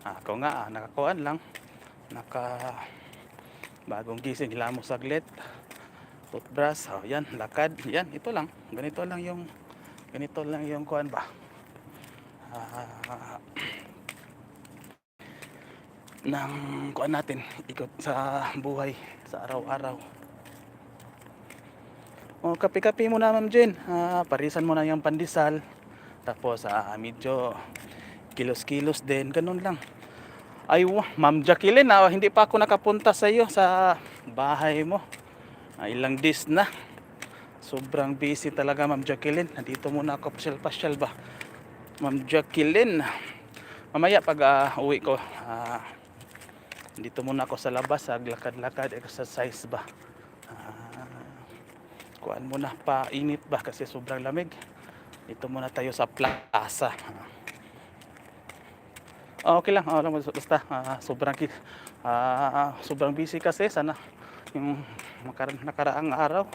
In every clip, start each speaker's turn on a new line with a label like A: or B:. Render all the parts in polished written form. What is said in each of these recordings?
A: Ako nga, nakakuan lang. Bagong gising, hilamos saglit. Toothbrush, yan, lakad. Yan, ito lang. Ganito lang yung kuan ba. Ah, ng kuan natin, ikot sa buhay, sa araw-araw. Kape-kape mo na, Ma'am Jen. Parisan mo na yung pandesal. Tapos, medyo kilos-kilos din. Ganun lang. Ay, Ma'am Jacqueline, hindi pa ako nakapunta sa iyo sa bahay mo. Ilang days na. Sobrang busy talaga, Ma'am Jacqueline. Nandito muna ako, pasyal-pasyal ba. Ma'am Jacqueline, mamaya pag uwi ko, dito muna ako sa labas, lakad-lakad, exercise ba. Kuan muna, painit ba kasi sobrang lamig. Dito muna tayo sa plaza. Okay lang, basta sobrang busy kasi sana yung nakaraang araw.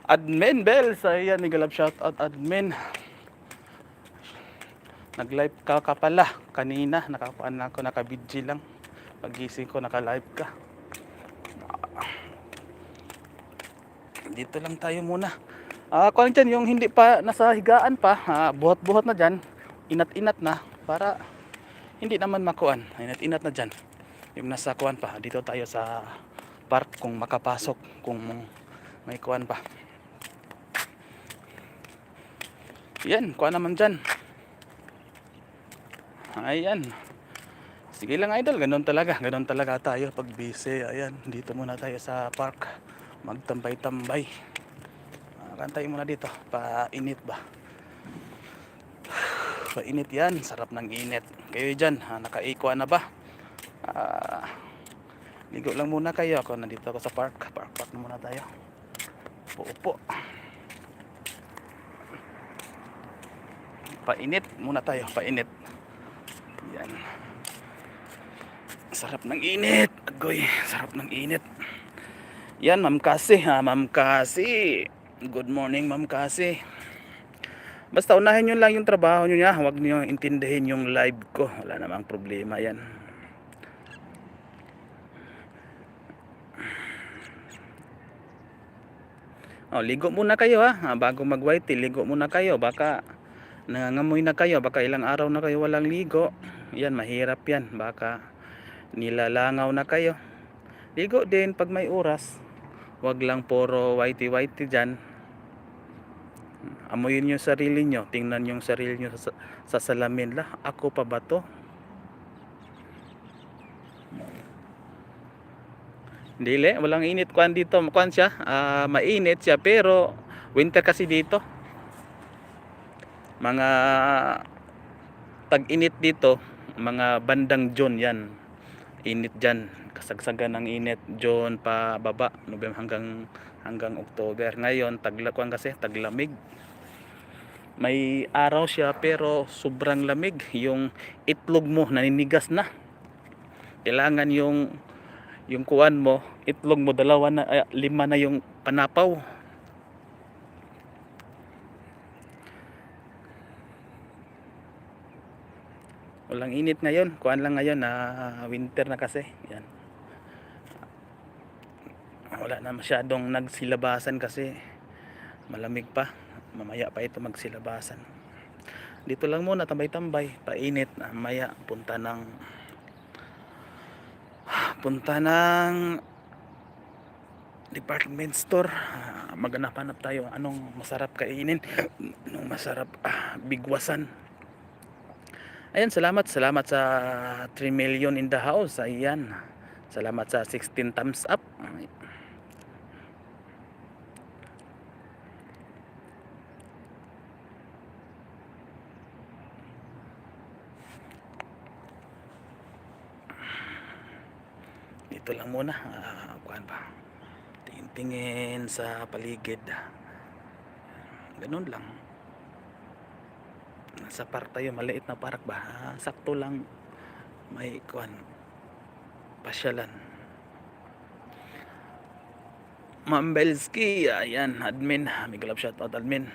A: Admin Bells, ayan, nag-love shoutout admin. Nag-live ka pala kanina, nakakuan lang ako, naka-video lang. Pagising ko naka-live ka. Dito lang tayo muna. Kuan dyan, yung hindi pa nasa higaan pa, buhat-buhat na dyan, inat-inat na para hindi naman makuan. Inat-inat na dyan. Yung nasa kuan pa, dito tayo sa park kung makapasok, kung may kuan pa. Yan, kuan naman dyan. Ayan. Sige lang idol, ganun talaga tayo pag busy. Ayan, dito muna tayo sa park. Magtambay-tambay. Kantay muna dito, painit ba. Painit yan, sarap ng init. Kayo dyan, nakaikuan na ba? Ligo lang muna kayo. Ako nandito ako sa park na muna tayo. Upo. Painit muna tayo, painit. Yan. Sarap ng init. Agoy, sarap ng init. Yan, Ma'am Kasi, Ma'am Kasi. Good morning, Ma'am Kasi. Basta unahin nyo lang yung trabaho nyo niya. Huwag nyo intindihin yung live ko. Wala namang problema yan. Ligo muna kayo bago mag-white, ligo muna kayo. Baka nangangamoy na kayo, baka ilang araw na kayo walang ligo. Yan, mahirap yan. Baka nilalangaw na kayo. Ligo din pag may oras. Huwag lang puro whitey-whitey dyan. Amoyin yung sarili nyo. Tingnan yung sarili nyo sa salamin. Ako pa ba to? Dili, walang init kuan dito. Kuan siya, mainit siya pero winter kasi dito. Mga tag-init dito, mga bandang June yan. Init diyan, kasagsagan ng init June pa baba, November hanggang October. Ngayon taglakuan kasi taglamig. May araw siya pero sobrang lamig. Yung itlog mo naninigas na. Kailangan yung kuan mo, itlog mo 2 na 5 na yung panapaw. Walang init ngayon, kuan lang ngayon winter na kasi. Yan. Wala na masyadong nagsilabasan kasi malamig pa. Mamaya pa ito magsilabasan. Dito lang muna tambay-tambay, painit. Mamaya punta ng department store. Maghanap-hanap tayo anong masarap kainin, anong masarap bigwasan. Ayan, salamat sa 3 million in the house. Ayan, salamat sa 16 thumbs up. Dito lang muna, kuan pa, tingin sa paligid, ganun lang. Sa park tayo, maliit na park ba, sakto lang may kuan, pasyalan. Ma'am Belski, ayan, admin, may galap shoutout admin.